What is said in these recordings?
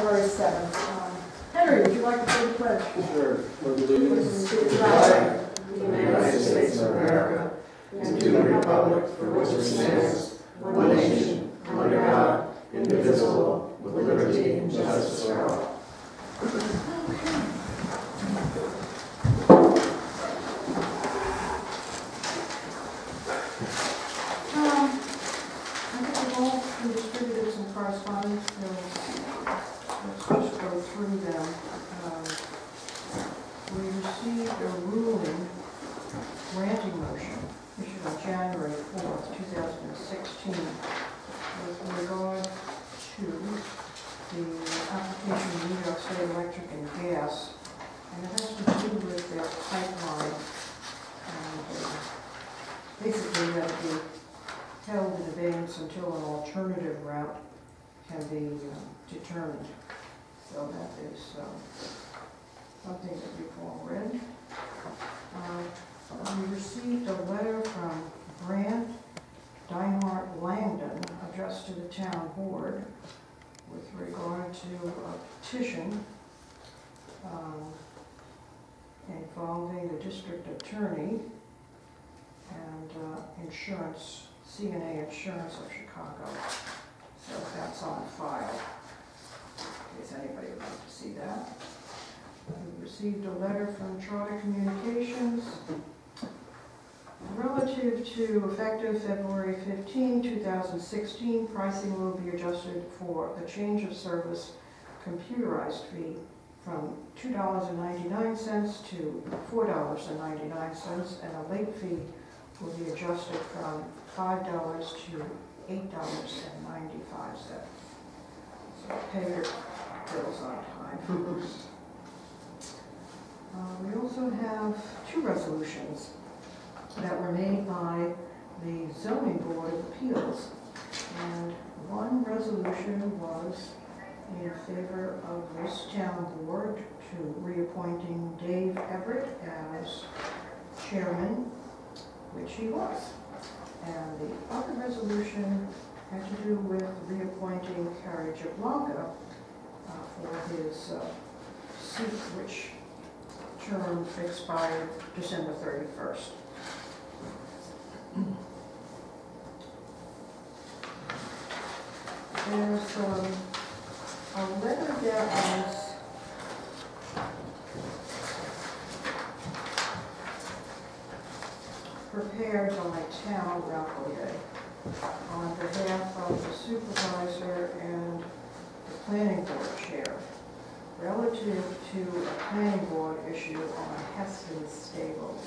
January 7th. Henry, would you like to say the pledge? Sure. Pledge allegiance To the flag of the United States of America and to the republic for which it stands, one nation, under God, indivisible, with liberty and justice for all. I think we've all distributed some correspondence. Let's just go through them. We received a ruling granting motion issued on January 4th, 2016 with regard to the application of New York State Electric and Gas, and it has to do with their pipeline, and basically that it be held in abeyance until an alternative route can be determined. So that is something that you've all read. We received a letter from Brand Dinehart Langdon addressed to the town board with regard to a petition involving the district attorney and insurance, CNA Insurance of Chicago. So that's on file, in case anybody would like to see that. We received a letter from Charter Communications relative to effective February 15, 2016, pricing will be adjusted for a change of service computerized fee from $2.99 to $4.99, and a late fee will be adjusted from $5 to $8.95. So pay your bills on time. We also have two resolutions that were made by the Zoning Board of Appeals. And one resolution was in favor of this town board to reappointing Dave Everett as chairman, which he was. And the other resolution had to do with reappointing Carrie Jablanca for his seat, which term expired December 31st. There's a letter that was prepared by Town Rockaway on behalf of the supervisor and the planning board chair relative to a planning board issue on Heston Stables.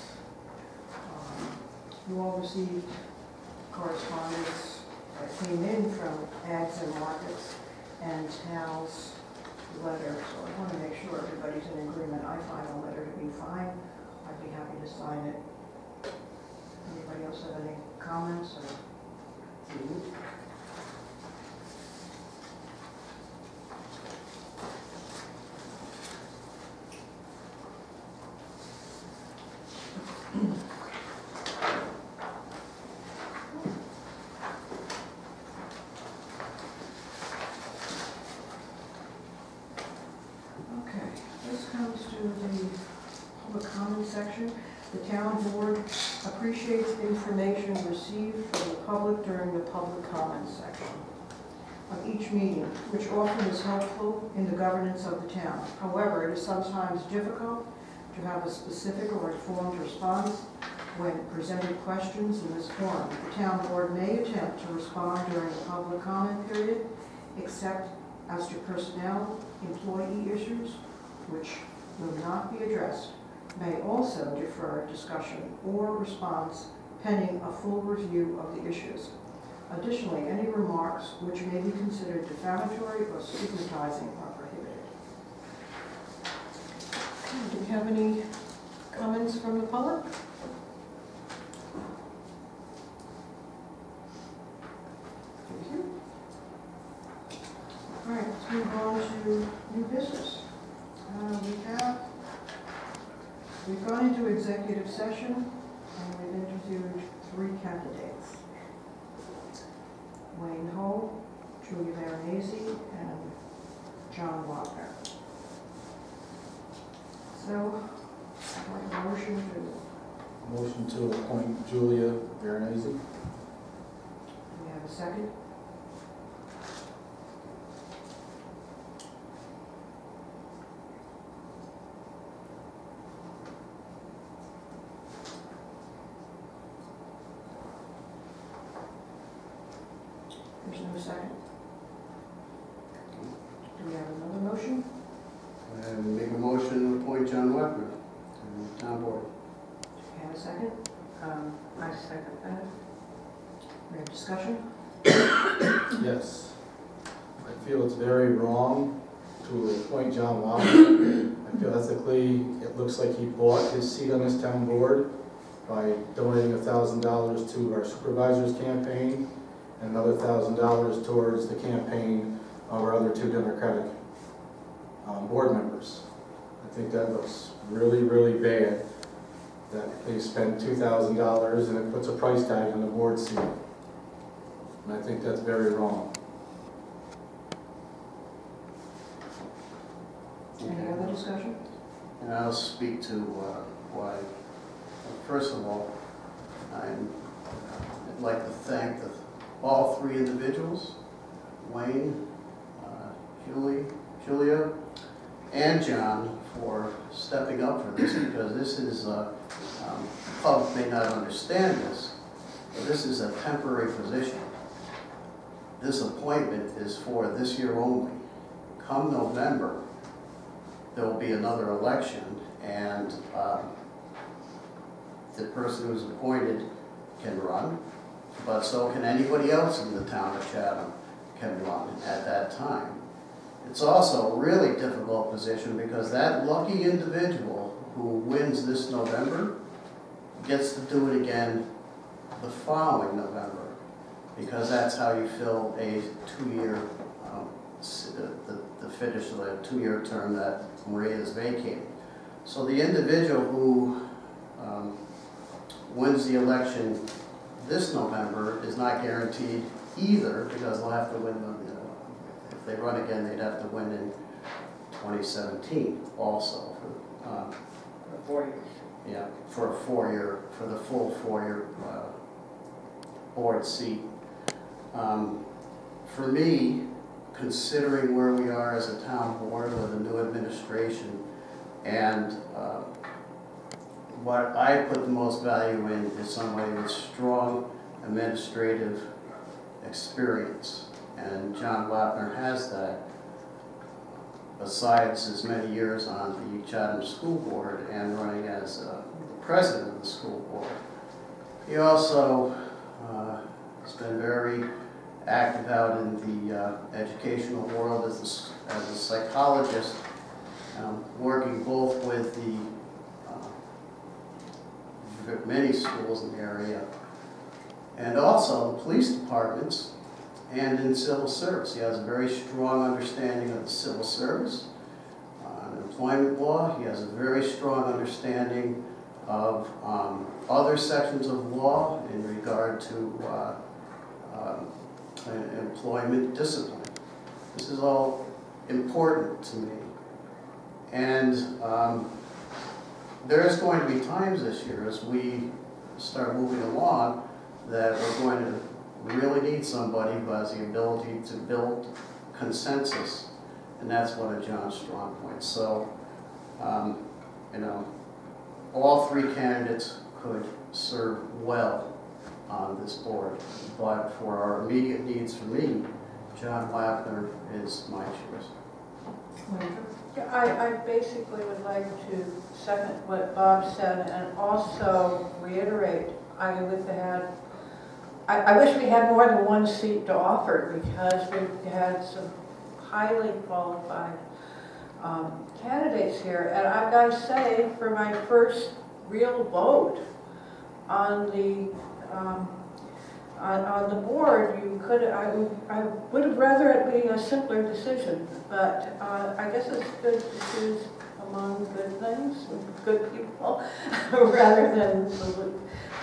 You all received correspondence that came in from Ags and Markets and Tal's letter, so I want to make sure everybody's in agreement. I find the letter to be fine. I'd be happy to sign it. Anybody else have any comments? Section. The town board appreciates information received from the public during the public comment section of each meeting, which often is helpful in the governance of the town. However, it is sometimes difficult to have a specific or informed response when presented questions in this forum. The town board may attempt to respond during the public comment period, except as to personnel, employee issues, which will not be addressed, may also defer discussion or response pending a full review of the issues. Additionally, any remarks which may be considered defamatory or stigmatizing are prohibited. Do we have any comments from the public? Thank you. All right, let's move on to new business. We've gone into executive session and we've interviewed 3 candidates. Wayne Hull, Julie Veronese, and John Wapner. So, I'd like a motion to, Motion to appoint Julia Veronese. do we have a second? There's no second. Do we have another motion? And make a motion to appoint John Wapner to the town board. Do we have a second? I second that. We have discussion? Yes. I feel it's very wrong to appoint John Wapner. I feel ethically, it looks like he bought his seat on this town board by donating $1,000 to our supervisor's campaign and another $1,000 towards the campaign of our other two Democratic board members. I think that looks really, really bad that they spend $2,000 and it puts a price tag on the board seat. And I think that's very wrong. Any other discussion? And I'll speak to why. First of all, I'd like to thank all three individuals, Wayne, Julia, and John, for stepping up for this, because this is, the public may not understand this, but this is a temporary position. This appointment is for this year only. Come November, there will be another election, and the person who's appointed can run, but so can anybody else in the town of Chatham can run at that time. It's also a really difficult position because that lucky individual who wins this November gets to do it again the following November, because that's how you fill a two-year, the finish of a two-year term that Maria is vacating. So the individual who wins the election this November is not guaranteed either, because they'll have to win them. If they run again, they'd have to win in 2017 also. For 4 years. Yeah, for a 4-year, for the full 4-year board seat. For me, considering where we are as a town board with a new administration, and what I put the most value in is somebody with strong administrative experience. And John Wapner has that, besides his many years on the Chatham School Board and running as the president of the school board. He also has been very active out in the educational world as a psychologist, working both with the many schools in the area and also the police departments and in civil service. He has a very strong understanding of the civil service, employment law. He has a very strong understanding of other sections of law in regard to employment discipline. This is all important to me. And there's going to be times this year as we start moving along that we're going to really need somebody who has the ability to build consensus, and that's one of John's strong points. So, you know, all three candidates could serve well on this board, but for our immediate needs for me, John Wapner is my choice. Yeah, I basically would like to second what Bob said and also reiterate, I wish we had more than one seat to offer, because we had some highly qualified candidates here. And I've got to say, for my first real vote on the board, I would have rather it be a simpler decision, but I guess it's good to choose among good things, good people, rather than,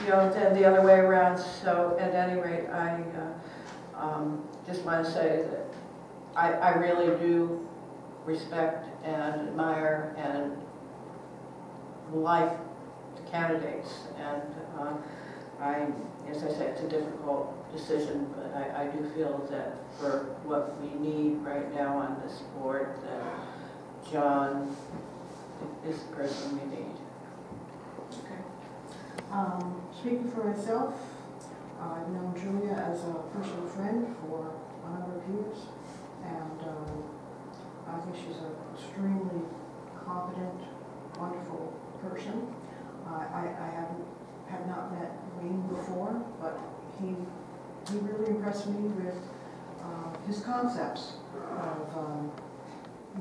you know, than the other way around. So at any rate, I just want to say that I really do respect and admire and like the candidates. And as I said, it's a difficult decision, but I do feel that for what we need right now on this board, that John is the person we need. Okay. Speaking for myself, I've known Julia as a personal friend for a number of years, and I think she's an extremely competent, wonderful person. I have not met Wayne before, but he really impressed me with his concepts of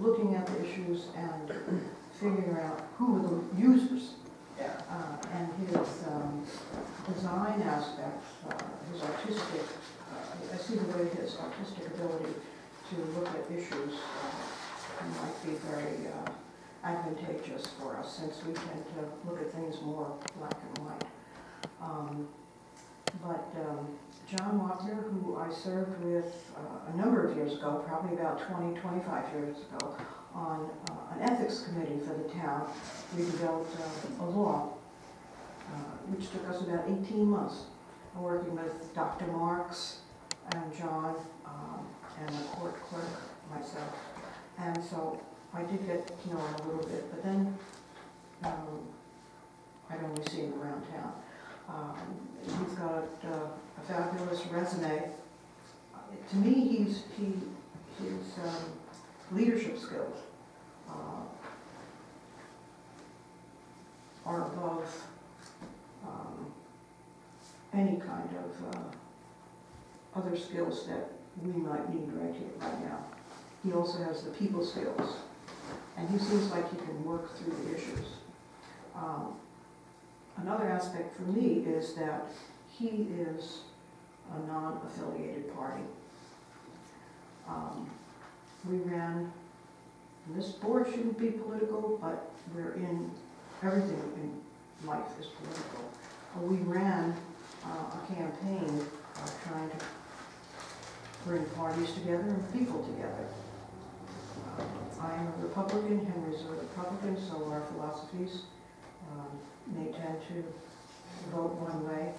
looking at the issues and figuring out who are the users. Yeah. And his design aspects, his artistic, I see the way his artistic ability to look at issues might be very advantageous for us, since we tend to look at things more black and white. But John Wapner, who I served with a number of years ago, probably about 20, 25 years ago, on an ethics committee for the town, we developed a law, which took us about 18 months, working with Dr. Marks and John and the court clerk, myself. And so I did get to know him a little bit, but then I'd only seen him around town. He's got a fabulous resume. To me, his leadership skills are above any kind of other skills that we might need right now. He also has the people skills, and he seems like he can work through the issues. Another aspect for me is that he is a non-affiliated party. We ran, and this board shouldn't be political, but everything in life is political. We ran a campaign trying to bring parties together and people together. I am a Republican, Henry's a Republican, so our philosophies may tend to vote one way,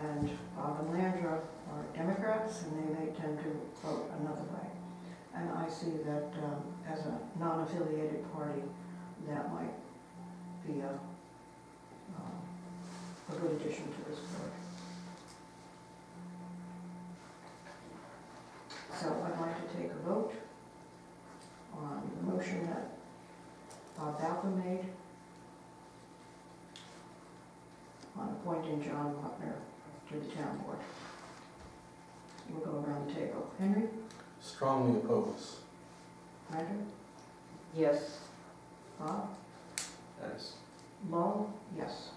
and Bob and Landra are Democrats, and they may tend to vote another way. And I see that as a non-affiliated party, that might be a good addition to this board. So I'd like to take a vote on the motion that Bob Balcom made on appointing John Wapner to the town board. We'll go around the table. Henry? Strongly oppose. Andrew? Yes. Bob? Yes. Lo? Yes.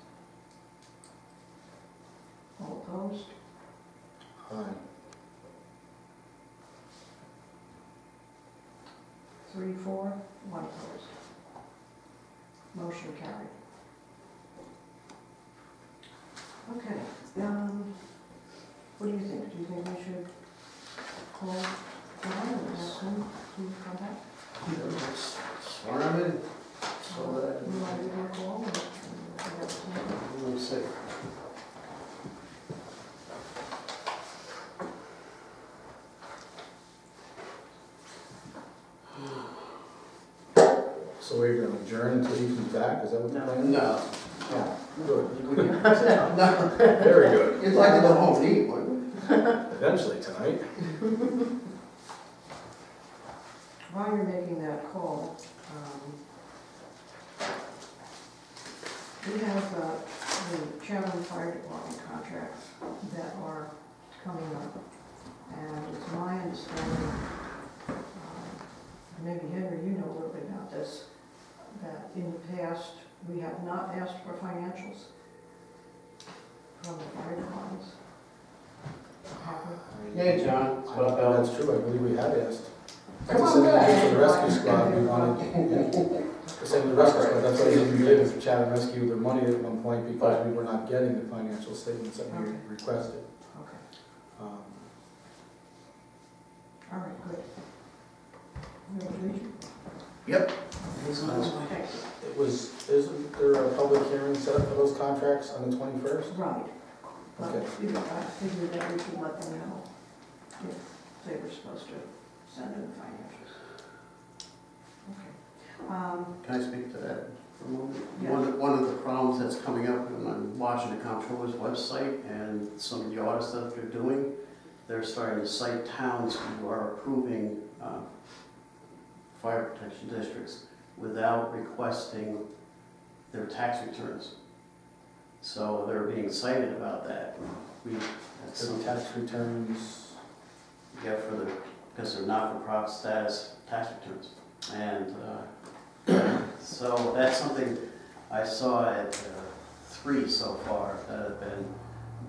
All opposed? Aye. 3, 4, 1 opposed. Motion carried. Okay, what do you think? Do you think we should call John and ask him to come back? Swear him in, so that You want to give him a call? Or- let me see. So we're going to adjourn until he comes back, is that what the plan is? No. Oh, good. No. Very good. You'd like to go home and eat, wouldn't you? Eventually tonight. While you're making that call, we have the Chatham Fire Department contracts that are coming up. And it's my understanding, maybe Henry, you know a little bit about this, that in the past, we have not asked for financials from the fire departments. Have we? Hey, John, it's about Bell. That's true, I believe we had asked. Come on To send back. it to the rescue squad, we wanted, to send the rescue squad, that's why we didn't give Chatham Rescue their money at one point, because we were not getting the financial statements that we Okay. requested. Okay, Um, all right, good. We have a lead? Yep. Okay, Isn't there a public hearing set up for those contracts on the 21st? right. But Okay. I figured that we should let them know if they were supposed to send in the financials. Okay. Can I speak to that for a moment? Yeah. One of the problems that's coming up when I'm watching the comptroller's website and some of the audits that they're doing, they're starting to cite towns who are approving fire protection districts without requesting their tax returns. So they're being cited about that. That's For the something tax returns, you get for the, because they're not-for-profit status tax returns. And so that's something I saw at 3 so far that have been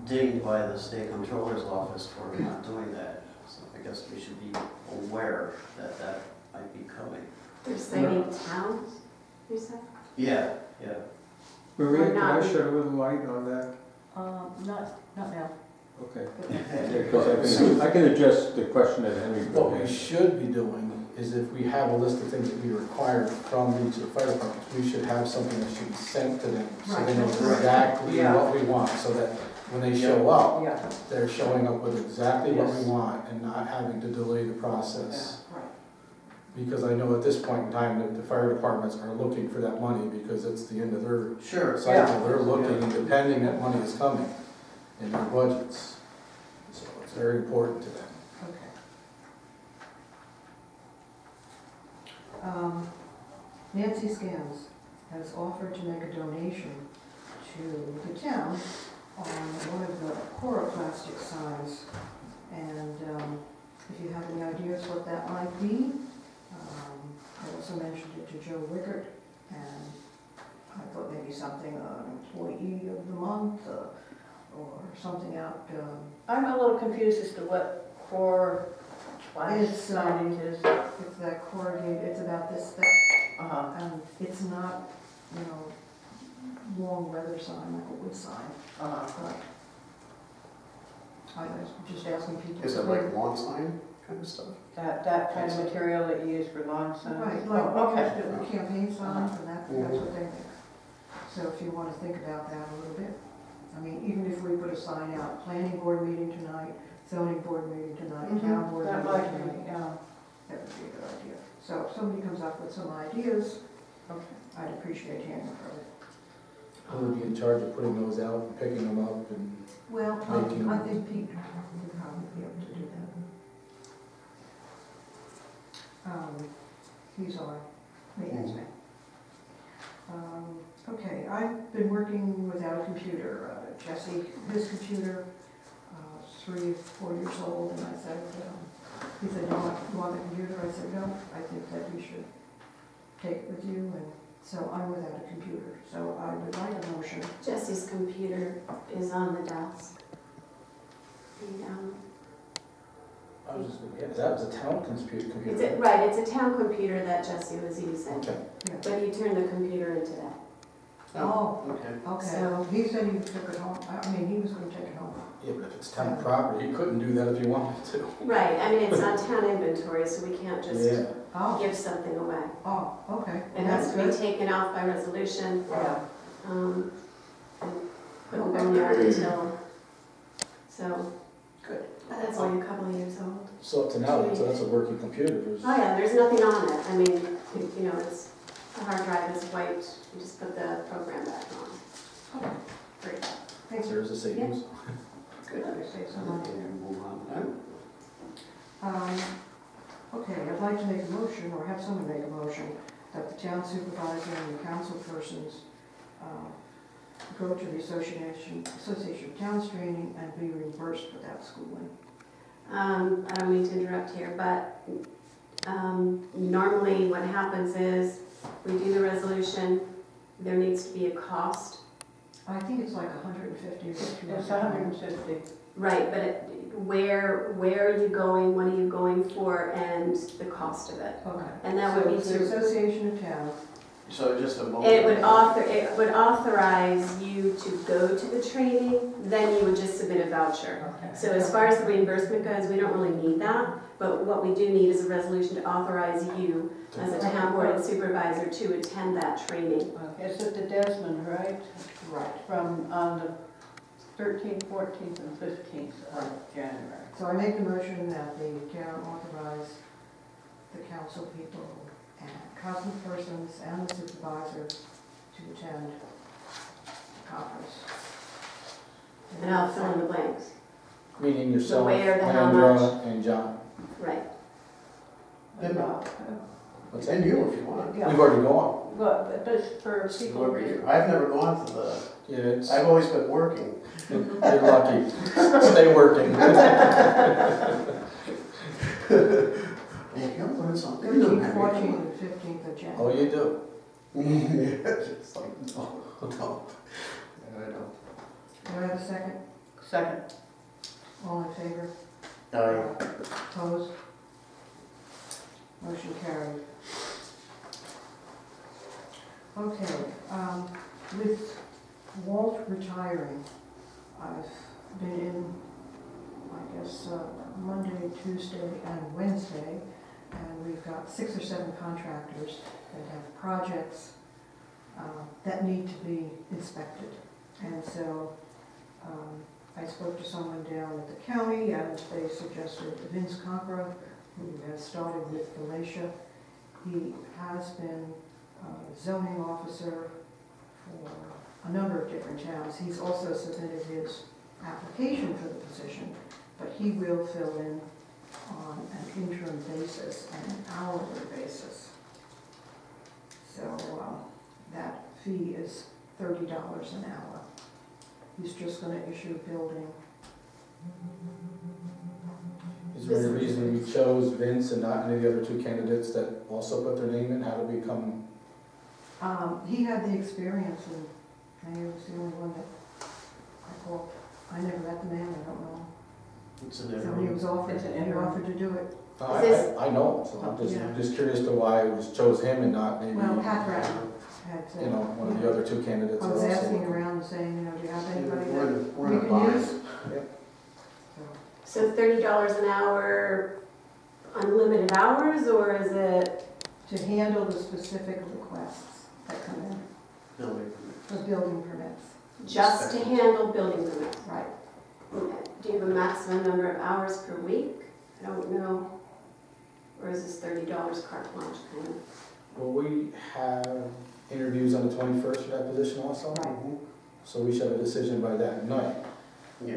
dinged by the state comptroller's office for not doing that. So I guess we should be aware that that might be coming. They're citing towns, you said? Yeah, yeah. Maria, Or can not. I shed a little light on that? Not now. Okay. Because I can address the question that Henry what put we in. should be doing is if we have a list of things that we require from each of the fire departments, we should have something that should be sent to them, so they know Right. exactly Yeah. what we want, so that when they show up, Yeah, they're showing up with exactly what we Yes. want and not having to delay the process. right. Because I know at this point in time that the fire departments are looking for that money because it's the end of their Sure. cycle. They're looking and depending that money is coming in their budgets. So it's very important to them. Okay. Nancy Scans has offered to make a donation to the town on one of the chloroplastic signs. And if you have any ideas what that might be, I also mentioned it to Joe Rickert, and I thought maybe something, employee of the month, or something out, I'm a little confused as to what core It's, signage is. it's that corrugated, it's about this thick. It's not, long weather sign like a wood sign, but I was just asking people. Is it like lawn sign kind of stuff? That kind of material that you use for lawn signs? Right, Oh, like okay. the campaign signs, and that's what they make. So if you want to think about that a little bit, I mean, even if we put a sign out, planning board meeting tonight, zoning board meeting tonight, town board That meeting might be, tonight, yeah. that would be a good idea. So if somebody comes up with some ideas, Okay. I'd appreciate hearing from it. Who would be in charge of putting those out and picking them up and Well, Making- I think Pete would probably be able to do that. He's our maintenance man. Okay, I've been working without a computer. Jesse, his computer, 3 or 4 years old, and I said, he said, you want the computer? I said, no, I think that you should take it with you, and so I'm without a computer. So I would like a motion. Jesse's computer is on the desk. I was just, yeah, that was a town computer. Right, it's a town computer that Jesse was using, Okay. but he turned the computer into that. Oh, Okay. okay. So- He said he took it home. I mean, he was going to take it home. Yeah, but if it's town property, you couldn't do that if you wanted to. Right, I mean, it's on town inventory, so we can't just Yeah. Oh, give something away. oh, okay. It has to be taken off by resolution, Yeah. and put in boneyard until, so. Good. That's only a couple of years old. So up to now, so that's a working computer. There's- Oh yeah, there's nothing on it. I mean, it's, the hard drive is white, you just put the program back on. Okay, great. Thanks. There's a savings. Good, I saved some money there. Move on. Okay, I'd like to make a motion, or have someone make a motion, that the town supervisor and the council persons go to the Association of Towns training and be reimbursed for that schooling. I don't mean to interrupt here, but normally what happens is we do the resolution, there needs to be a cost. I think it's like 150 or 200. It's 150. Right, but where are you going, what are you going for, and the cost of it. Okay. And that would So be it's the to, Association of Towns, So just a motion. It would authorize you to go to the training, then you would just submit a voucher. Okay. So as far as the reimbursement goes, we don't really need that, but what we do need is a resolution to authorize you as a town board and supervisor to attend that training. Okay, it's at the Desmond, right? Right. From on the 13th, 14th, and 15th of January. So I make the motion that the town authorize the council people and council persons and the supervisor to attend the conference. And I'll fill in the blanks. Meaning yourself, where, the how Landra, much. and John. Right. About, What's And that? you, if you want. yeah. We've already gone. But this for people. Whoever you- I've never gone to the, Yeah, it's, I've always been working. you're lucky. Stay working. You can learn something. 13th, 14th, and 15th of January. Oh, you do. It's like, no, no. I know. Do I have a second? Second. All in favor? Aye. Opposed? Motion carried. Okay, with Walt retiring, I've been in, I guess, Monday, Tuesday, and Wednesday, and we've got 6 or 7 contractors that have projects that need to be inspected. And so I spoke to someone down at the county, and they suggested Vince Concra, who has started with Galatia. He has been zoning officer for a number of different towns. He's also submitted his application for the position, but he will fill in on an interim basis and an hourly basis. So that fee is $30 an hour. He's just going to issue building. Is there any reason we chose Vince and not any of the other 2 candidates that also put their name in? How did we come? He had the experience, and he was the only one that I called. I never met the man, I don't know. It's an So he interim. was offered, It's an he interim. offered to do it. I know, so I'm Yeah. just curious to why it was chose him and not maybe, Well, Pat Brown had said. you know, one of the other 2 candidates. I was also. asking around and saying, do you have anybody that We're we in a can bind. use? Yep. So, So $30 an hour, unlimited hours, or is it? to handle the specific requests that come in Building. for building permits. Just to handle building permits? Right. Okay. Do you have a maximum number of hours per week? I don't know. Or is this $30 carte blanche kind of? Will we have interviews on the 21st for that position also? Mhm. So we should have a decision by that night. Yeah.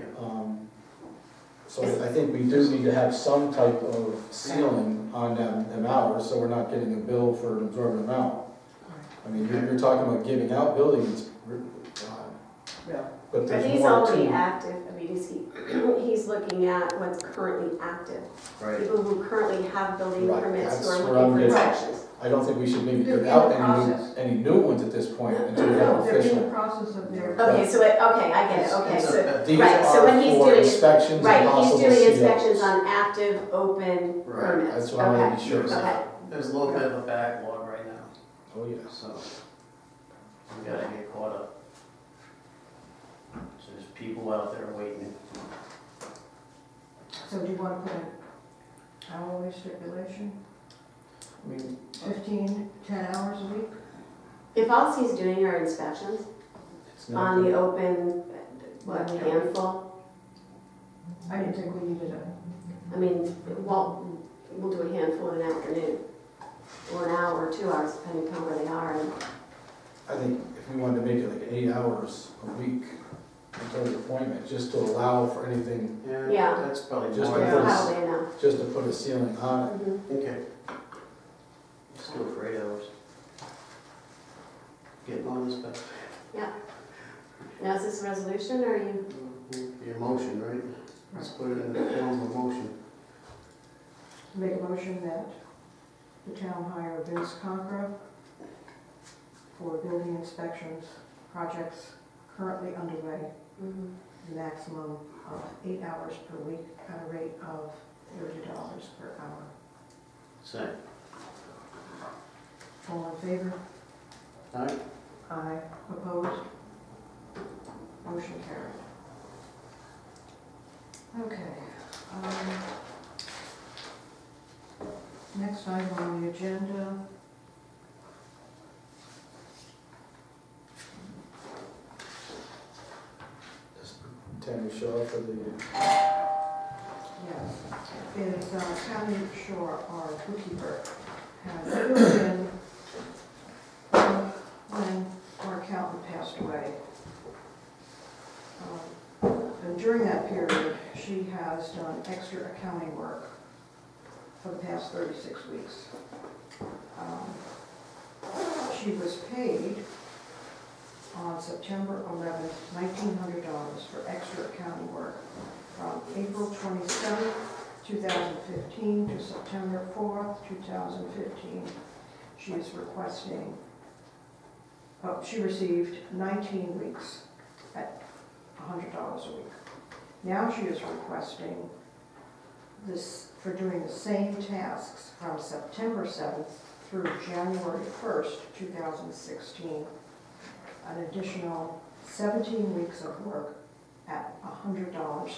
So I think we do need to have some type of ceiling on them hours, so we're not getting a bill for an absorbent amount. I mean, you're talking about giving out buildings, Yeah. but But there's he's more already to. active, I mean, he's looking at what's currently active. Right. People who currently have building Right, permits who that's are where looking I'm for getting- inspections. I don't think we should maybe They're give in out the process. any new ones at this point until we have No, they're in the official. process of their. Okay, so okay, I get it, okay, It's so, a- These right, so are when he's for doing, inspections and right, he's possible doing COs. inspections on active, open Right, permits. That's what I want to be Okay, sure. okay. There's a little bit of a backlog right now, Oh, yeah. so we gotta get caught up. So there's people out there waiting. So do you want to put an hourly stipulation? I mean, 10 hours a week? If all he's doing are inspections it's not. on the open, what, handful? I didn't think we needed a, I mean, we'll do a handful in the afternoon, or an hour or 2 hours, depending upon where they are. And I think if we wanted to make it like 8 hours a week until the appointment, just to allow for anything, Yeah. That's probably Just more the than first- this. Probably enough. just to put a ceiling on it. Mhm. Okay. Just do it for 8 hours. Getting on this, but Now, is this a resolution, or are you? your motion, right? Let's put it in the form of a motion. make a motion that the town hire Vince Concra for building inspections, projects currently underway, Mhm. the maximum of 8 hours per week at a rate of $30 per hour. Second. All in favor? Aye. Aye. Opposed? Motion carried. Okay. Next item on the agenda. Tammy Shaw for the, Yes, is County Shore, our bookkeeper, has filled in when our accountant passed away. And during that period, she has done extra accounting work for the past 36 weeks. She was paid on September 11th, $1,900 for extra accounting work from April 27th, 2015 to September 4th, 2015. She is requesting, she received 19 weeks at $100 a week. Now she is requesting this for doing the same tasks from September 7th through January 1st, 2016. An additional 17 weeks of work at $100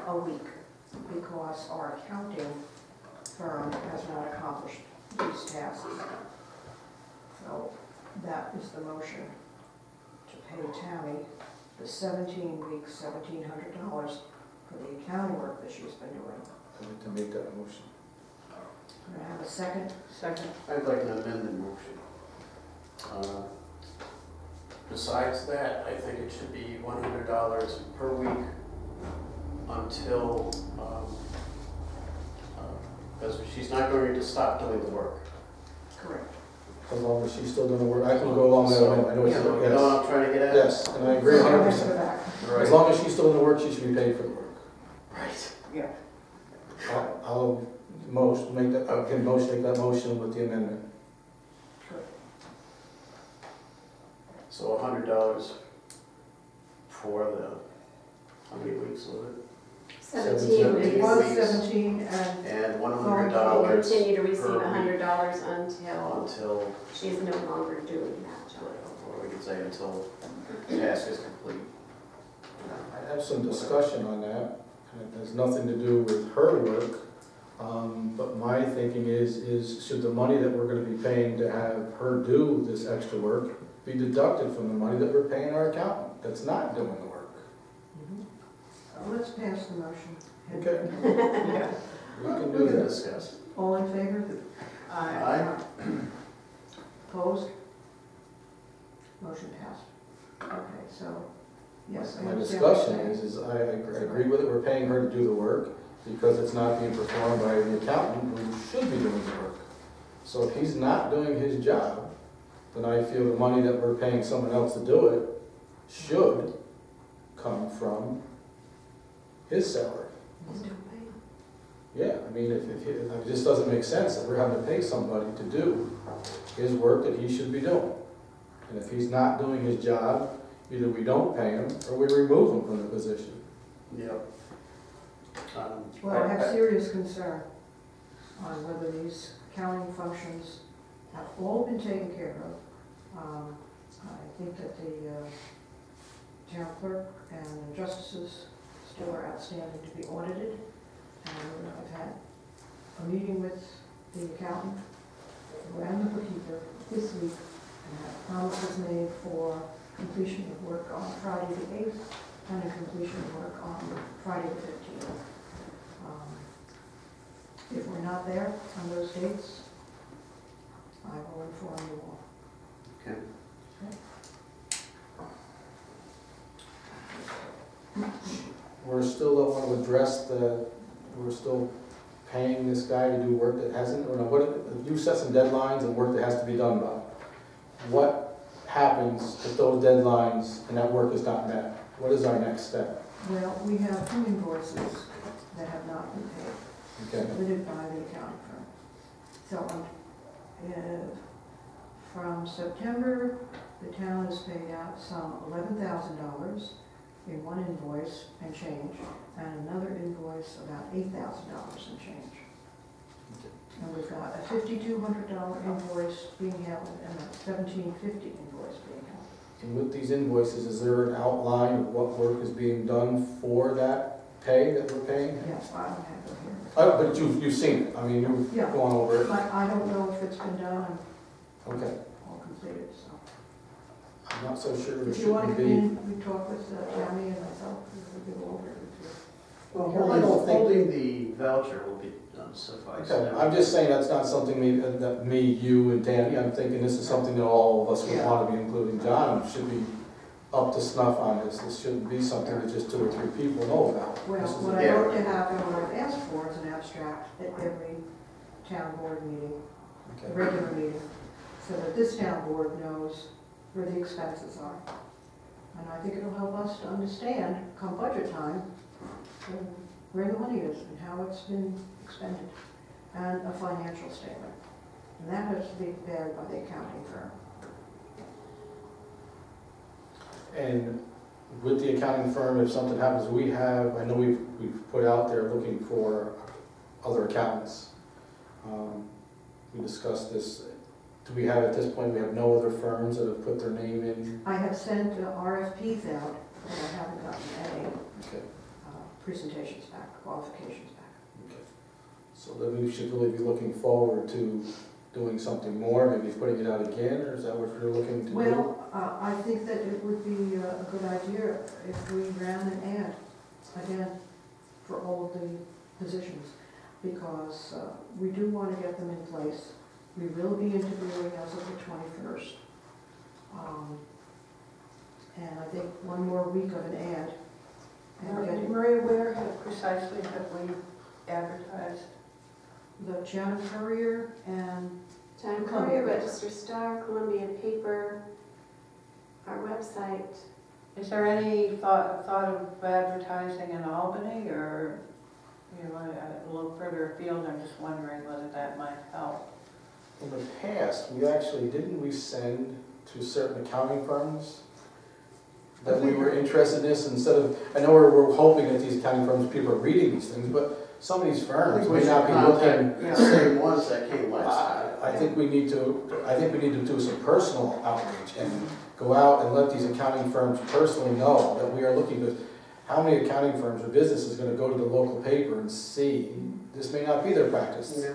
a week because our accounting firm has not accomplished these tasks. So that is the motion, to pay Tammy the 17 weeks, $1,700 for the accounting work that she's been doing. I'd like to make that motion. Can I have a second? Second. I'd like to amend the motion. Besides that, I think it should be $100 per week until, because she's not going to stop doing the work. Correct. As long as she's still doing the work, I can go along with that. I know You it's, know what I'm trying to get at? yes, and I agree So I'm 100%. gonna go back. As long as she's still doing the work, she should be paid for the work. Right. Yeah. I'll make that motion with the amendment. So $100 for the, how many weeks was it? 17 It weeks. was Weeks. 17 and And Will $100 continue to receive per week $100 until until, she is no longer doing that job. or we could say until the task is complete. I have some discussion on that, and it has nothing to do with her work. But my thinking is should the money that we're gonna be paying to have her do this extra work be deducted from the money that we're paying our accountant that's not doing the work? let's pass the motion. Okay. Yeah. We can We do can that. discuss. All in favor? Aye. Opposed? Motion passed. Okay, so, yes. I My understand what discussion you're saying. is I agree with it, we're paying her to do the work because it's not being performed by the accountant who should be doing the work. So if he's not doing his job, then I feel the money that we're paying someone else to do it should come from his salary. Yeah, I mean, it just doesn't make sense that we're having to pay somebody to do his work that he should be doing. And if he's not doing his job, either we don't pay him or we remove him from the position. Yep. Well, I have serious concern on whether these accounting functions have all been taken care of. I think that the town clerk and the justices still are outstanding to be audited. And I've had a meeting with the accountant and the bookkeeper this week, and have promises made for completion of work on Friday the 8th and a completion of work on Friday the 15th. If we're not there on those dates, I will inform you all. Okay. We're still don't want to address we're still paying this guy to do work that hasn't, or no, what, you set some deadlines and work that has to be done by. What happens if those deadlines and that work is not met? What is our next step? Well, we have 2 invoices that have not been paid, Okay. submitted by the accounting firm. So, from September, the town has paid out some $11,000 in one invoice and change, and another invoice about $8,000 and change. And we've got a $5,200 invoice being held and a $1,750 invoice being held. And with these invoices, is there an outline of what work is being done for that pay that we're paying? Yes, I don't have it here. Oh, but you've seen it, I mean, you've Yeah. gone over it. But I don't know if it's been done Okay, and all completed, so. I'm not so sure it If you want to should come be. in, we talk with Tammy and myself, we go over it with you. Well, I don't think the voucher will be suffice. Okay, I'm just saying that's not something that me, you, and Tammy, I'm thinking this is something that all of us would Yeah. want to be, including John, should be up to snuff on this. This shouldn't be something that just 2 or 3 people know about. Well, This is what a- I hope to have and what I've asked for is an abstract at every town board meeting, a Okay. regular meeting, so that this town board knows where the expenses are. And I think it'll help us to understand, come budget time, where the money is and how it's been expended, and a financial statement. And that has to be prepared by the accounting firm. And with the accounting firm, if something happens, I know we've put out there looking for other accountants. We discussed this. Do we have, at this point, we have no other firms that have put their name in? I have sent RFPs out, but I haven't gotten any Okay. presentations back, qualifications back. Okay. So then we should really be looking forward to doing something more, maybe putting it out again, or is that what you're looking to do? Well, I think that it would be a good idea if we ran an ad again for all of the positions, because we do want to get them in place. We will be interviewing as of the 21st. And I think one more week of an ad. And getting Maria, where precisely have we advertised? the Chatham Courier and Chatham Courier, Register Star, Columbia Paper, our website. Is there any thought of advertising in Albany, or you want to a little further afield? I'm just wondering whether that might help. In the past, didn't we send to certain accounting firms that we were interested in this, instead of, I know we're hoping that these accounting firms, people are reading these things, but some of these firms may not be looking. The same ones that came last time. I think we need to do some personal outreach and go out and let these accounting firms personally know that we are looking to, how many accounting firms or businesses are gonna go to the local paper and see, this may not be their practice.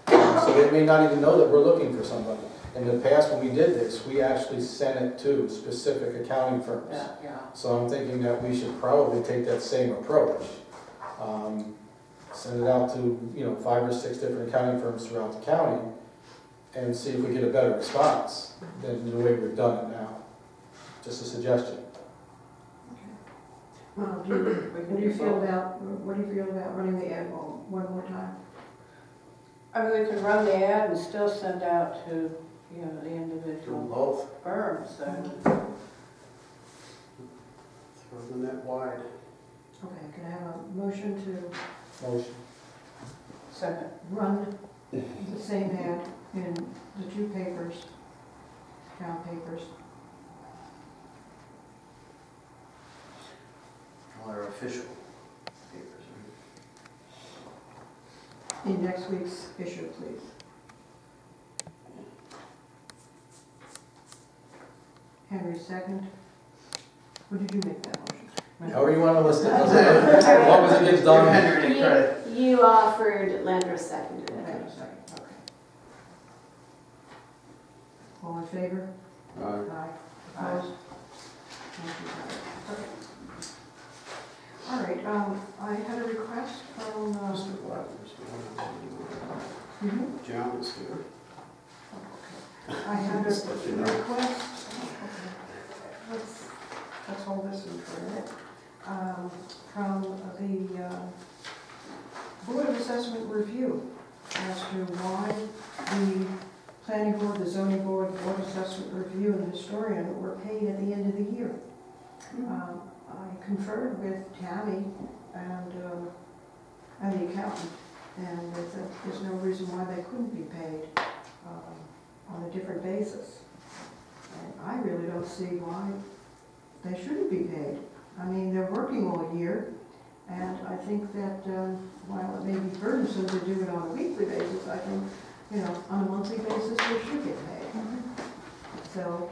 So they may not even know that we're looking for somebody. In the past, when we did this, we actually sent it to specific accounting firms. Yeah. So I'm thinking that we should probably take that same approach. Send it out to, 5 or 6 different accounting firms throughout the county and see if we get a better response than the way we've done it now. Just a suggestion. what do you feel about running the ad one more time? I mean, we could run the ad and still send out to, the individual Both. firms. Throw the net wide. Okay, can I have a motion to Motion. Second. run the same ad in the 2 papers, town papers? Our official papers. In next week's issue, please. Henry, second. Or did you make that motion? However you want to list it, as long as it gets done. Henry any credit. You offered, Landra seconded Okay, it. second, okay. All in favor? Aye. Opposed? Thank you. Okay. All right, I had a request from, Mr. Black, mhm. John is here. I had a request, let's hold this in for a minute, from the Board of Assessment Review as to why the Planning Board, the Zoning Board, Board of Assessment Review, and the historian were paid at the end of the year. I conferred with Tammy and the accountant, and they said there's no reason why they couldn't be paid on a different basis. And I really don't see why they shouldn't be paid. I mean, they're working all year, And I think that while it may be burdensome to do it on a weekly basis, I think, you know, on a monthly basis, they should get paid. So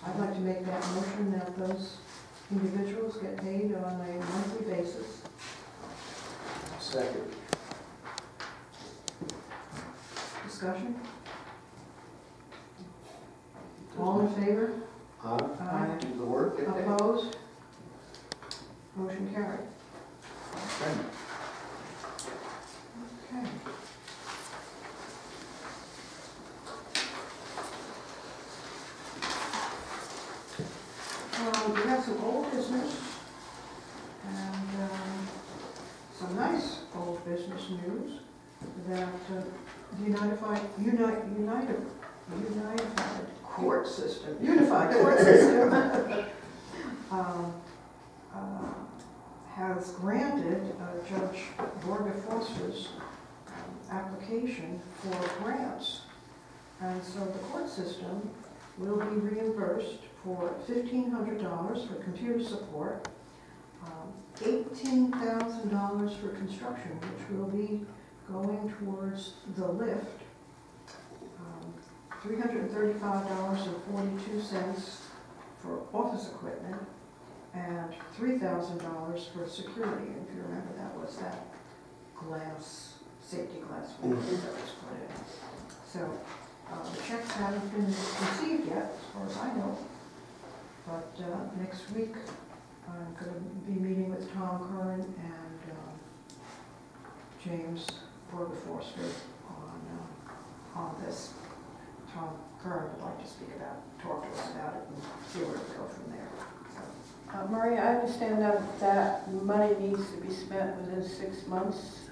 I'd like to make that motion that those individuals get paid on a monthly basis. Second. Discussion? All in favor? Aye. Do the work, get paid. Opposed? Motion carried. Okay. Okay. We have some old business and some nice old business news that the Unified Court System has granted Judge Borga Foster's application for grants. And so the court system will be reimbursed for $1,500 for computer support, $18,000 for construction, which will be going towards the lift, $335.42 for office equipment, and $3,000 for security. And if you remember, that was that glass, safety glass window that was put in. So the checks haven't been received yet, as far as I know. But next week, I'm going to be meeting with Tom Curran and James Borga Forster on this. Tom Curran would like to talk to us about it and see where to go from there. So, Maria, I understand that money needs to be spent within 6 months.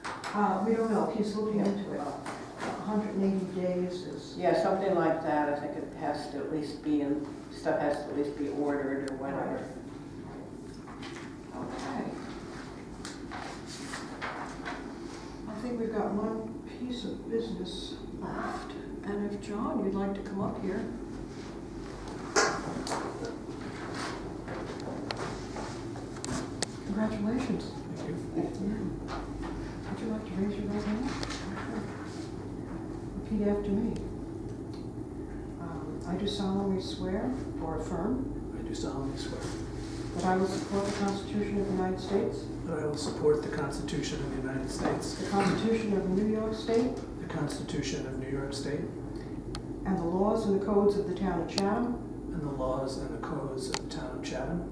we don't know. He's looking into it. 180 days is. Yeah, something like that. I think it has to at least be stuff has to at least be ordered or whatever. Okay. I think we've got one piece of business left. And if John, you'd like to come up here. Congratulations. Thank you. Would you like to raise your right hand? Repeat after me. I do solemnly swear or affirm I do solemnly swear that I will support the Constitution of the United States, that I will support the Constitution of the United States, the Constitution of New York State, the Constitution of New York State, and the laws and the codes of the town of Chatham, and the laws and the codes of the town of Chatham,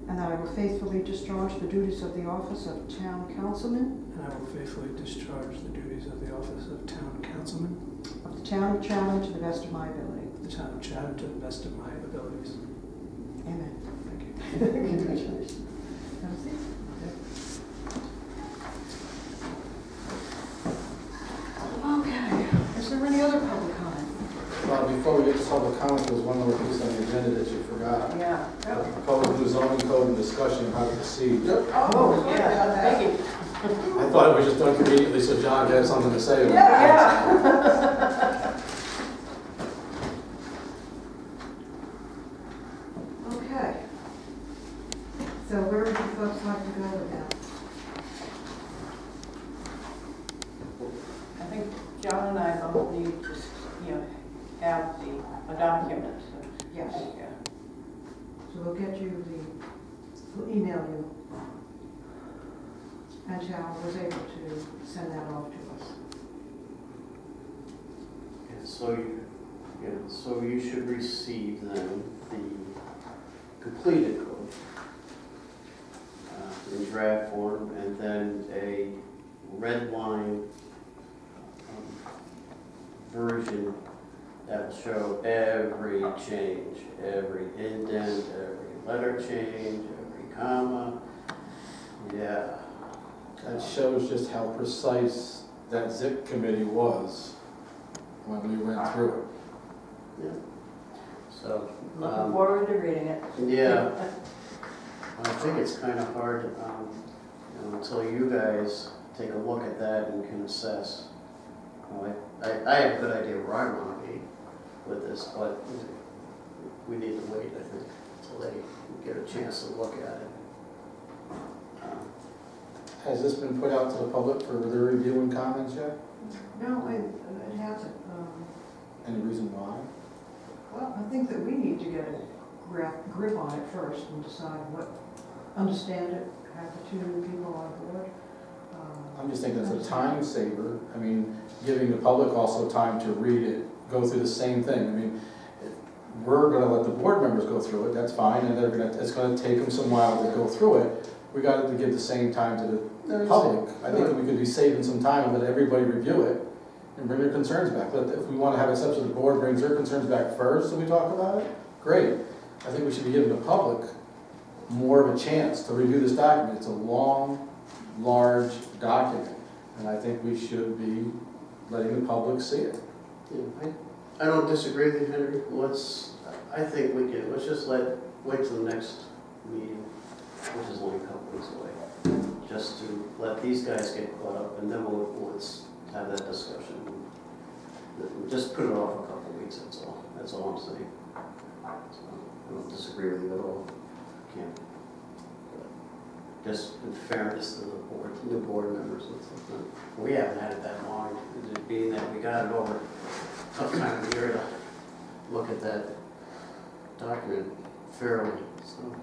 and that I will faithfully discharge the duties of the office of town councilman and I will faithfully discharge the duties of the office of town councilman of the town of Chatham to the best of my ability. of the town of Chatham to the best of my abilities. Amen. Thank you. Congratulations. Have a seat. Okay. Is there any other public comment? Well, before we get to public comment, there's one more piece on the agenda that you forgot. Yeah. Proposed new zoning code and discussion how to proceed. Oh, yeah. Thank you. I thought it was just done conveniently so John had something to say. Yeah. Okay. So where would you folks like to go with that? I think John and I both need to, have a document. Yes. Yeah. So we'll get you we'll email you. And Tal was able to send that off to us. So you should receive then the completed code in draft form, and then a red line version that will show every change, every indent, every letter change, every comma. Yeah. That shows just how precise that ZIP committee was when we went through it. Yeah. So. Looking forward to reading it. Yeah. I think it's kind of hard until you guys take a look at that and can assess. I have a good idea where I want to be with this, but we need to wait, I think, until they get a chance to look at it. Has this been put out to the public for their review and comments yet? No, it hasn't. Any reason why? Well, I think that we need to get a grip on it first and decide understand it, have the two new people on board. I'm just thinking it's a time saver. I mean, giving the public also time to read it, go through the same thing. I mean, we're gonna let the board members go through it, that's fine, and it's gonna take them some while to go through it. We got to give the same time to the public. I think that we could be saving some time and let everybody review it and bring their concerns back. If we want to have it such that the board brings their concerns back first and we talk about it, great. I think we should be giving the public more of a chance to review this document. It's a long, large document, and I think we should be letting the public see it. Yeah, I don't disagree with you, Henry. I think let's just wait till the next meeting, which is only a couple weeks away, just to let these guys get caught up, and then let's have that discussion. Just put it off a couple of weeks, that's all I'm saying. So, I don't disagree with you at all. Can't. But just in fairness to the new board members, we haven't had it that long, being that we got it over tough time of year to look at that document fairly. So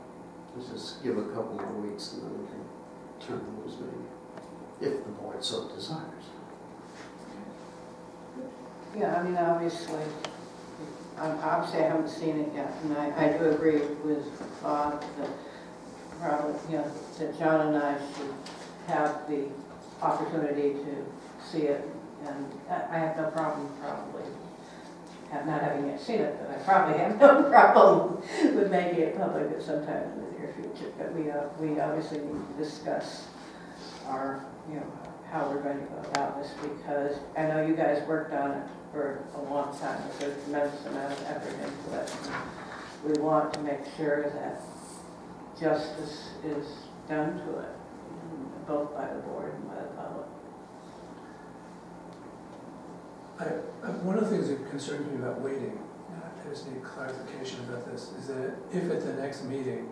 let's just give a couple more weeks and then we can turn the loose maybe, if the board so desires. Yeah, I mean, obviously I haven't seen it yet, and I do agree with Bob that probably, that John and I should have the opportunity to see it, and I have no problem probably not having yet seen it, but I probably have no problem with making it public at some time in the near future. But we obviously need to discuss our, how we're going to go about this, because I know you guys worked on it for a long time. There's a tremendous amount of effort into it. We want to make sure that justice is done to it, both by the board and by the public. One of the things that concerns me about waiting, I just need clarification about this, is that if at the next meeting,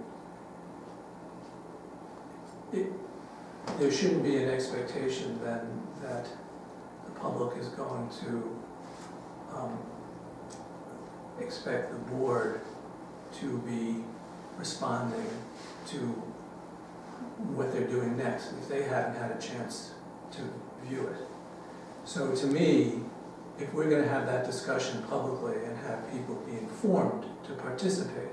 there shouldn't be an expectation then that the public is going to expect the board to be responding to what they're doing next if they haven't had a chance to view it. So to me, if we're going to have that discussion publicly and have people be informed to participate,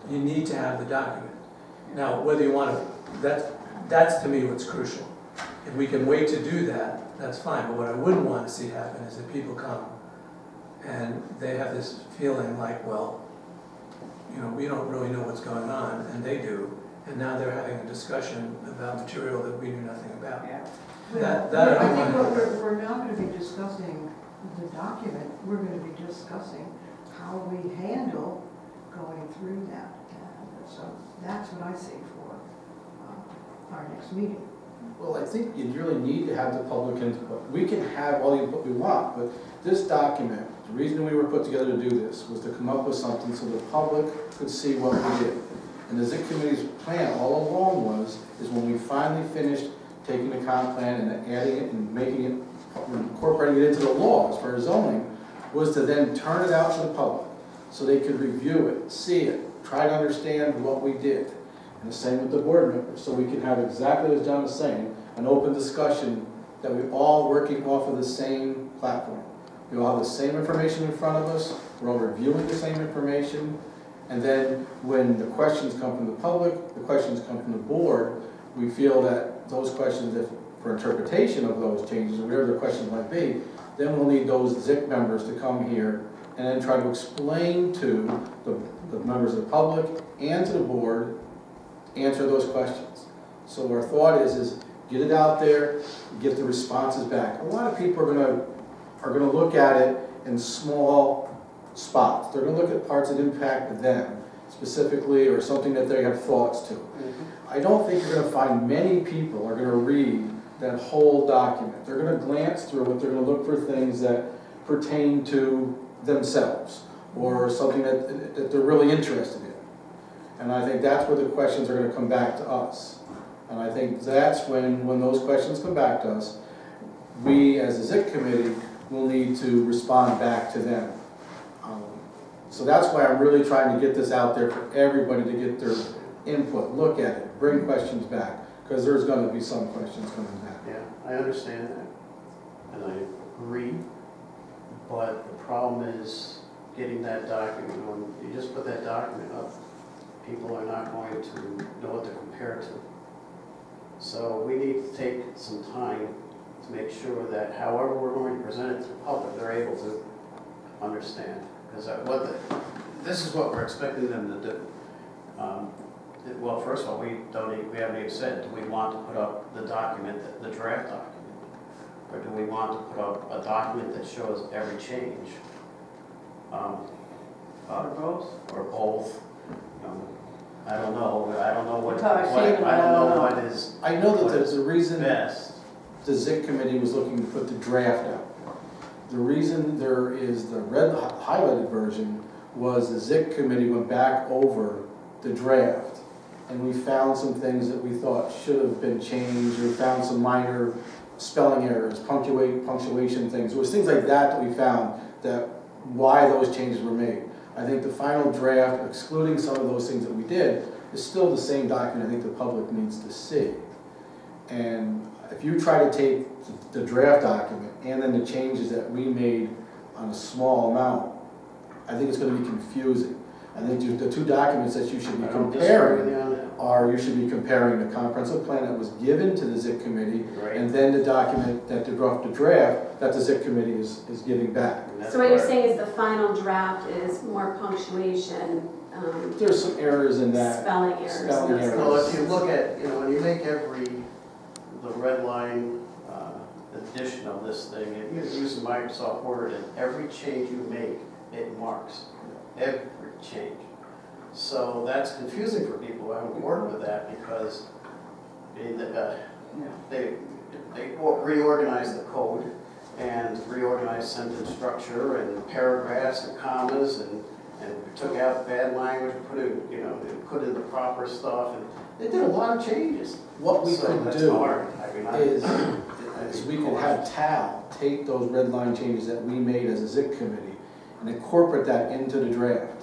you need to have the document. Now, whether you want to, that's to me what's crucial. If we can wait to do that, that's fine. But what I wouldn't want to see happen is that people come and they have this feeling like, well, we don't really know what's going on, and they do, and now they're having a discussion about material that we knew nothing about. Yeah. I think we're now going to be discussing the document. We're going to be discussing how we handle going through that. And so that's what I see for our next meeting. Well, I think you really need to have the public input. We can have all the input we want, but this document, the reason we were put together to do this was to come up with something so the public could see what we did. And the ZIC Committee's plan all along is when we finally finished taking the comp plan and adding it and making it, incorporating it into the law as far as zoning, was to then turn it out to the public so they could review it, see it, try to understand what we did. And the same with the board members, so we can have exactly as John was saying, an open discussion that we're all working off of the same platform. We all have the same information in front of us, we're all reviewing the same information, and then when the questions come from the public, the questions come from the board, we feel that those questions, if for interpretation of those changes, or whatever the questions might be, then we'll need those ZIC members to come here and then try to explain to the members of the public and to the board, answer those questions. So our thought is get it out there, get the responses back. A lot of people are going to look at it in small spots. They're going to look at parts that impact them specifically, or something that they have thoughts to. I don't think you're going to find many people are going to read that whole document. They're going to glance through it. They're going to look for things that pertain to themselves or something that they're really interested in. And I think that's where the questions are going to come back to us. And I think that's when those questions come back to us, we as a ZIC committee will need to respond back to them. So that's why I'm really trying to get this out there for everybody to get their input, look at it, bring questions back, because there's going to be some questions coming back. Yeah, I understand that, and I agree, but the problem is getting that document. When you just put that document up, people are not going to know what to compare to. So we need to take some time to make sure that however we're going to present it to the public, they're able to understand. Because this is what we're expecting them to do. Well, first of all, we haven't even said, do we want to put up the document, the draft document? Or do we want to put up a document that shows every change? Or both? Or both. I don't know. I don't know what is I know that there's a reason best. the ZIC committee was looking to put the draft out. The reason there is the red highlighted version was the ZIC committee went back over the draft and we found some things that we thought should have been changed, or found some minor spelling errors, punctuation things. It was things like that we found that why those changes were made. I think the final draft, excluding some of those things that we did, is still the same document I think the public needs to see. And if you try to take the draft document and then the changes that we made on a small amount, I think it's going to be confusing. I think the two documents that you should be comparing are, you should be comparing the comprehensive plan that was given to the ZIC committee, Right. and then the document that the draft that the ZIC committee is giving back. So what you're saying is the final draft is more punctuation, There's some errors in that. spelling errors. Spelling errors. Well, if you look at, when you make the red line edition of this thing, if you use Microsoft Word, and every change you make, it marks every change. So that's confusing for people who haven't worked with that, because they reorganize the code and reorganize sentence structure and paragraphs and commas and took out bad language, put in the proper stuff, and they did a lot of changes. What we could that's do hard. is we could have Tal take those red line changes that we made as a ZIC committee and incorporate that into the draft.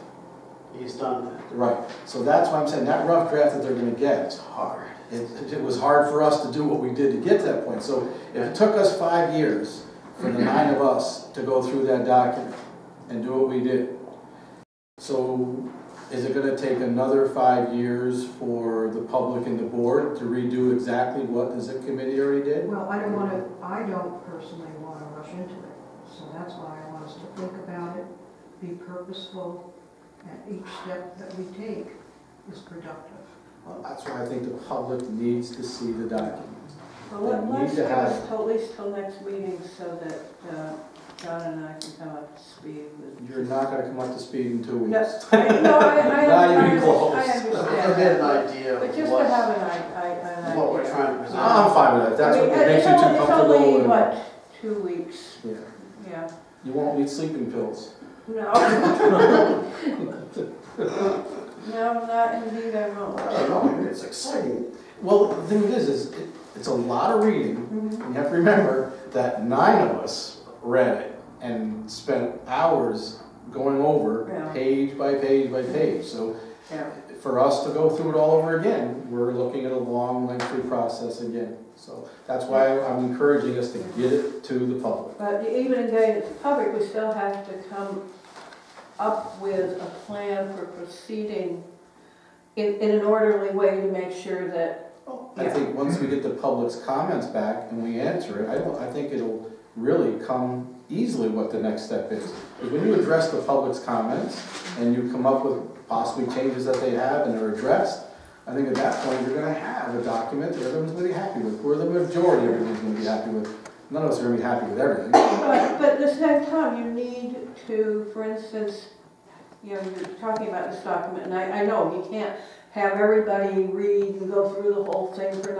He's done that. Right. So that's why I'm saying that rough draft that they're going to get, It's hard. it was hard for us to do what we did to get to that point. So if it took us 5 years for the 9 of us to go through that document and do what we did, so is it going to take another 5 years for the public and the board to redo exactly what the ZIC committee already did? Well, I don't personally want to rush into it. So that's why I want us to think about it, be purposeful, and each step that we take is productive. Well, that's why I think the public needs to see the document. Well, They let's need to give have- us at least till next meeting so that John and I can come up to speed with. You're not going to come up to speed in 2 weeks. No, I Not even close. understand Get that. an idea But of just to have an idea. what we're trying to present. I'm fine with that. That's I mean, what makes you too It's comfortable. only, and- what, 2 weeks? Yeah. Yeah. You won't need sleeping pills. No. No, not indeed, I won't. I don't know, it's exciting. Well, the thing is it's a lot of reading. Mhm. And you have to remember that 9 of us read it and spent hours going over Yeah. page by page by page. So Yeah. for us to go through it all over again, we're looking at a long, lengthy process again. So that's why I'm encouraging us to get it to the public. But even in getting it to public, we still have to come up with a plan for proceeding in an orderly way to make sure that, I think once we get the public's comments back and we answer it, I think it'll really come easily what the next step is. Because when you address the public's comments and you come up with possibly changes that they have and they're addressed, I think at that point you're going to have a document that everyone's going to be happy with, or the majority of everyone's going to be happy with. None of us are going to be happy with everything. but at the same time, you need to, for instance, you're talking about this document, and I know you can't have everybody read and go through the whole thing for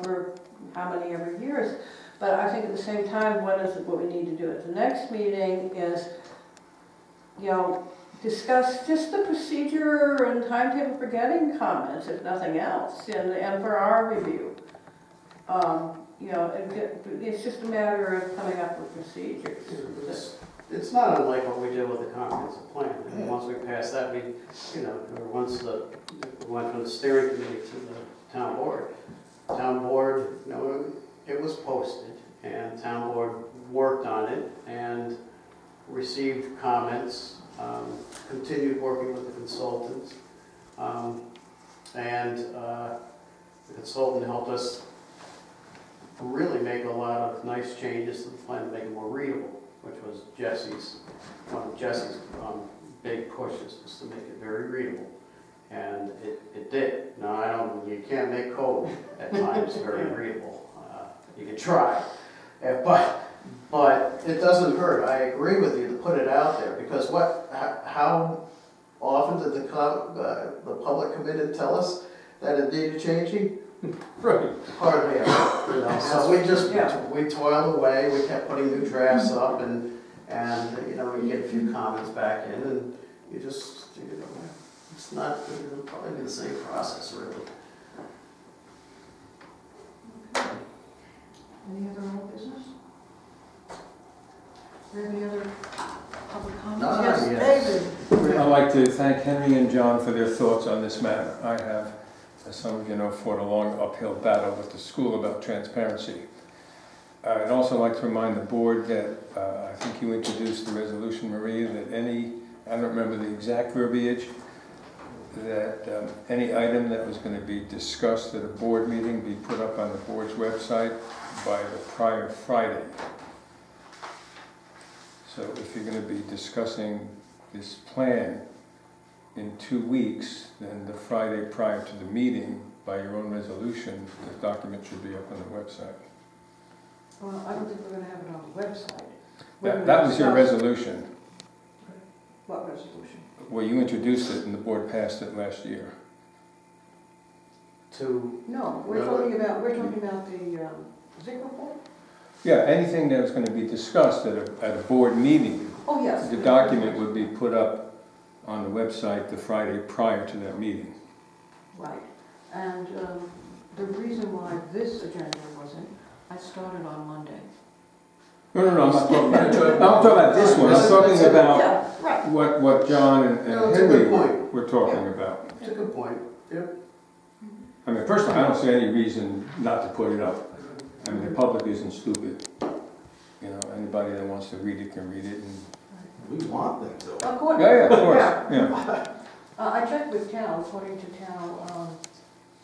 for how many ever years. But I think at the same time, what we need to do at the next meeting is, discuss just the procedure and timetable for getting comments, if nothing else, and for our review. You know, it's just a matter of coming up with procedures. It's not unlike what we did with the comprehensive plan. And once we passed that, we, you know, once we went from the steering committee to the town board, you know, it was posted, and town board worked on it and received comments, continued working with the consultants, and the consultant helped us really make a lot of nice changes to the plan to make it more readable, which was one of Jesse's big pushes, was to make it very readable. And it did. Now, you can't make code at times very readable. You can try, but it doesn't hurt. I agree with you to put it out there, because how often did the public come in and tell us that it needed changing? Right. Hardly ever. You know? So we toiled away. We kept putting new drafts up, and you know, you get a few comments back in, and you know, it's not. It'll probably be the same process, really. Any other old business? Are there any other public comments? No, Yes, David. I'd like to thank Henry and John for their thoughts on this matter. I have, as some of you know, fought a long uphill battle with the school about transparency. I'd also like to remind the board that I think you introduced the resolution, Maria, that I don't remember the exact verbiage, that any item that was going to be discussed at a board meeting be put up on the board's website by the prior Friday. So if you're going to be discussing this plan in 2 weeks, then the Friday prior to the meeting, by your own resolution, the document should be up on the website. Well, I don't think we're going to have it on the website. That was your resolution. What resolution? Well, you introduced it and the board passed it last year. No, we're talking about the Zick report? Yeah, anything that was going to be discussed at a board meeting, Oh, yes. the document would be put up on the website the Friday prior to that meeting. Right. And the reason why this agenda wasn't, I started on Monday. No, I'm not talking about, I'm talking about this one. I'm talking about Yeah, right. what John and No, it's a good Henry point. were talking about. It's a good point. Yep. I mean, personally, I don't see any reason not to put it up. I mean, the public isn't stupid. You know, anybody that wants to read it can read it. And We want them to. According, yeah, of course. Yeah. Yeah. I checked with Cal. According to Cal,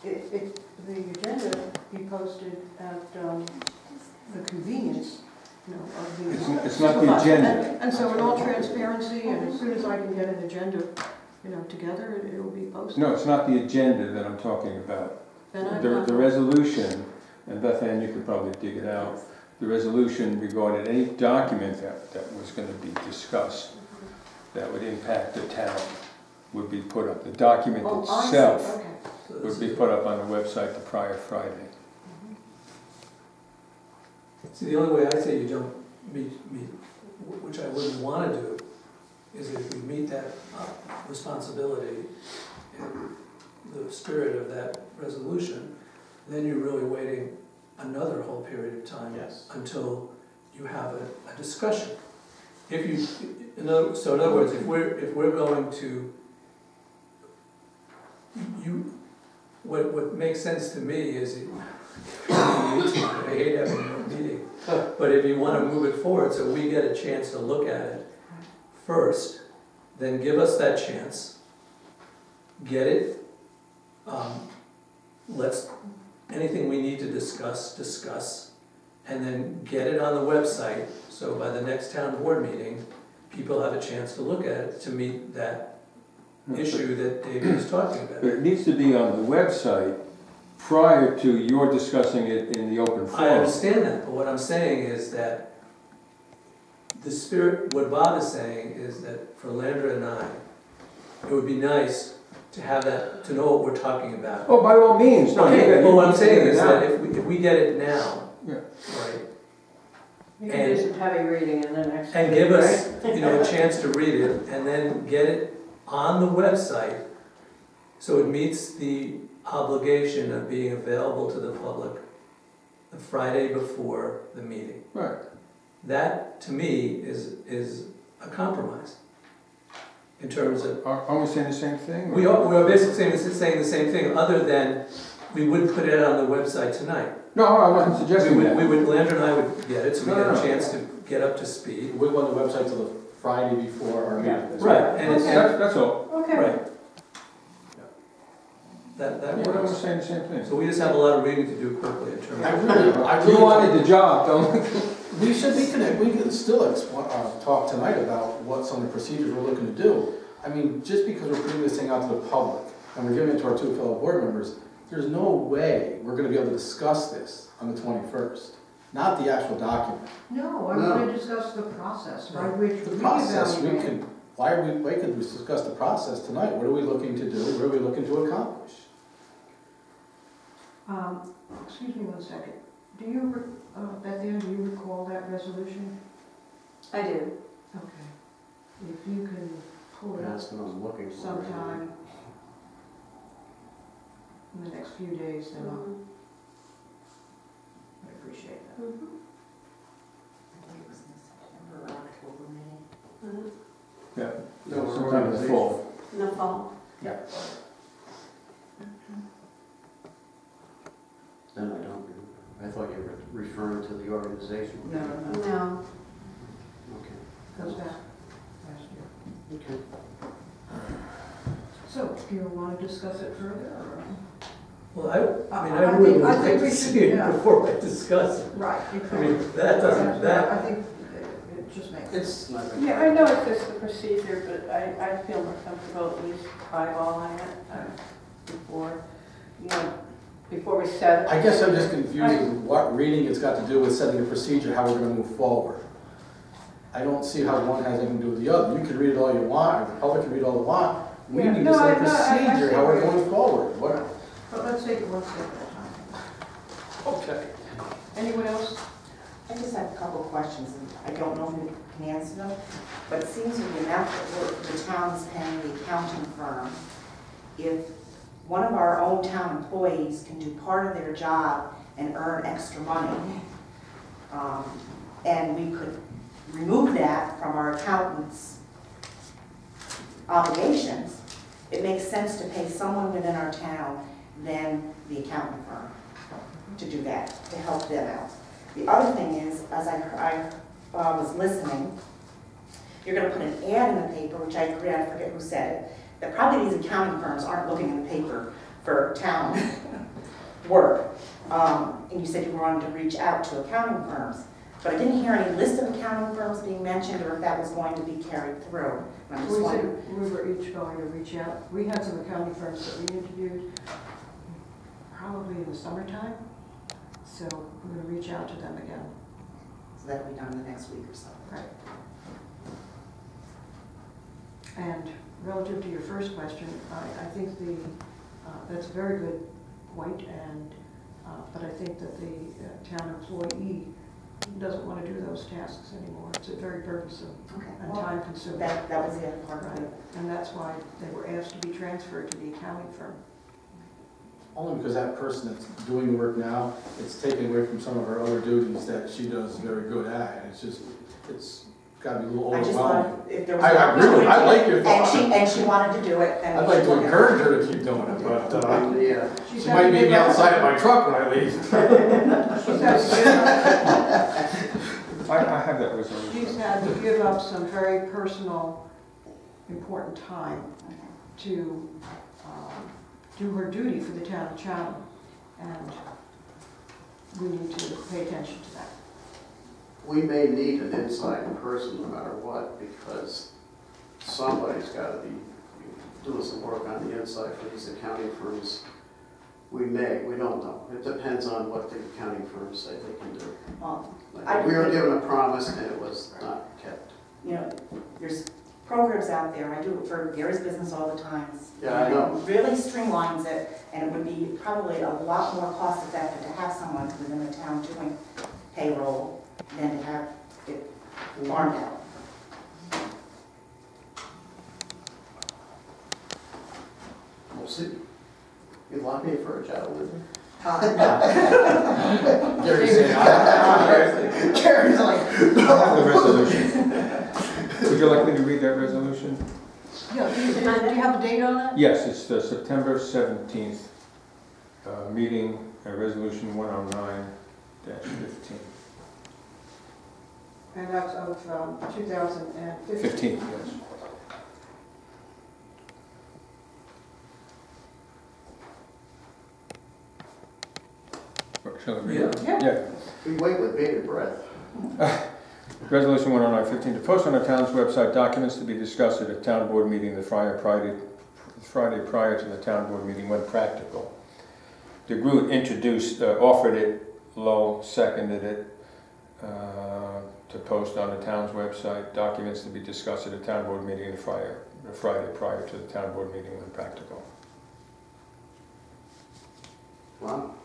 the agenda be posted at the convenience, you know, of the. It's not the agenda. And so, in all transparency, and as soon as I can get an agenda, you know, together, it will be posted. No, it's not the agenda that I'm talking about. Then I'm The not- resolution, and Beth Ann, you could probably dig it out. The resolution regarding any document that was going to be discussed that would impact the town would be put up. The document Oh, I see. itself Okay. So this would be is- put up on the website the prior Friday. See, the only way I say you don't meet, which I wouldn't want to do, is if you meet that responsibility in the spirit of that resolution, then you're really waiting another whole period of time Yes. until you have a discussion. If you, in other words, if we're going to, what makes sense to me is, I hate having a meeting, but if you want to move it forward so we get a chance to look at it first, then give us that chance, get it, anything we need to discuss, and then get it on the website, so by the next town board meeting, people have a chance to look at it to meet that issue that David is talking about. But it needs to be on the website prior to your discussing it in the open I forum. understand that, but what I'm saying is that the spirit, what Bob is saying is that for Landra and I, it would be nice to have that, to know what we're talking about. Oh, by all means. No, Okay, you- but what I'm you saying get it is now. that if we get it now, Yeah. right, You can do some heavy reading and then next. and give us, a chance to read it, and then get it on the website so it meets the obligation of being available to the public the Friday before the meeting. Right. That, to me, is a compromise in terms of, Are we saying the same thing? we are basically saying the same thing, other than we wouldn't put it out on the website tonight. No, I wasn't suggesting that. Landra and I would get it, so we get No. a chance to get up to speed. We want the website till the Friday before our meeting. Right, and it's, That's all. Okay. right. That Yeah, we're works. saying the same thing. So we just have a lot of reading to do quickly in terms I of. really You wanted the job, don't We should be connected, we could still talk tonight about what some of the procedures we're looking to do. I mean, just because we're putting this thing out to the public, and we're giving it to our two fellow board members, there's no way we're gonna be able to discuss this on the 21st, not the actual document. No, I want to discuss the process by which The we process, we evaluate. could, why could we discuss the process tonight? What are we looking to do, what are we looking to accomplish? Excuse me one second. Do you, Beth Ann, do you recall that resolution? I do. Okay. If you can pull it up That's what I'm looking for. sometime in the next few days, then I'd appreciate that. Mhm. I think it was in September or October, maybe. Yeah. No, Sometime in the fall. In the fall. Then I don't remember. I thought you were referring to the organization. No, no, no. No. Okay. Goes back last year. Okay. So, do you want to discuss it further, or? Well, I mean, I I really think- would I like think to we should, see it yeah. before I discuss it. Right. I mean, that doesn't, that, I think it just makes sense. It's not. Yeah, I know it's just the procedure, but I feel more comfortable at least eyeballing it before, before we set it. I guess I'm just confused as what reading it's got to do with setting a procedure, how we're gonna move forward. I don't see how one has anything to do with the other. You can read it all you want, or the public can read all they want. We Yeah, need no, to set a I procedure, see how we're where- going forward. What? But let's take it one step at a time. Okay. Anyone else? I just have a couple of questions, and I don't know if you can answer them, but it seems with the amount that the town is paying the accounting firm, if one of our own town employees can do part of their job and earn extra money, and we could remove that from our accountant's obligations, it makes sense to pay someone within our town than the accounting firm to do that, to help them out. The other thing is, as I was listening, you're going to put an ad in the paper, which I agree, I forget who said it, that probably these accounting firms aren't looking in the paper for town work. And you said you wanted to reach out to accounting firms, but I didn't hear any list of accounting firms being mentioned or if that was going to be carried through. And I'm just We wondering. said we were each going to reach out. We had some accounting firms that we interviewed probably in the summertime. So we're going to reach out to them again. So that'll be done in the next week or so. Right. And relative to your first question, I think that's a very good point, and but I think that the town employee doesn't want to do those tasks anymore. It's very burdensome Okay. and Well, time consuming. that was the other part of Right. it. And that's why they were asked to be transferred to the accounting firm. Only because that person that's doing the work now, it's taken away from some of her other duties that she does very good at. It's gotta be a little I just overwhelming. wanted, if there was. I agree with- I like your And thought. and she wanted to do it, then. I'd like to encourage her to keep doing it, but Yeah. She's she had might to meet give me up- outside of my truck when I leave. She's had to give up- I have that she's resolution. had to give up some very personal, important time to do her duty for the town of Chatham, and we need to pay attention to that. We may need an inside person no matter what, because somebody's got to be doing some work on the inside for these accounting firms. We don't know. It depends on what the accounting firms say they can do. Well, Like, we were given a promise and it was not kept. you know, there's programs out there, I do it for Gary's business all the time. Yeah, I know. It really streamlines it, and it would be probably a lot more cost effective to have someone within the town doing payroll than to have it farmed out. We'll see. You want me for a job with me? Gary's saying, I Gary's like, The resolution. Would you like me to read that resolution? Yeah, do you have a date on it? Yes, it's the September 17th meeting, resolution 109-15. And that's of 2015. 15, yes. Shall I read it? Yeah. we wait with bated breath. Resolution 109-15, to post on the town's website documents to be discussed at a town board meeting the Friday prior to the town board meeting when practical. DeGroot introduced, offered it, Lowe seconded it, to post on the town's website documents to be discussed at a town board meeting the Friday prior to the town board meeting when practical. Wow,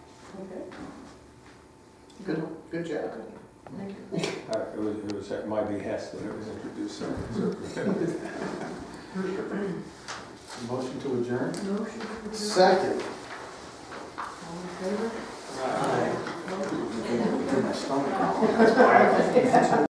Okay, good job. thank you. It was at my behest that it was introduced. Motion to adjourn? Motion to adjourn. Second. All in favor? Aye. Opposed? My stomach.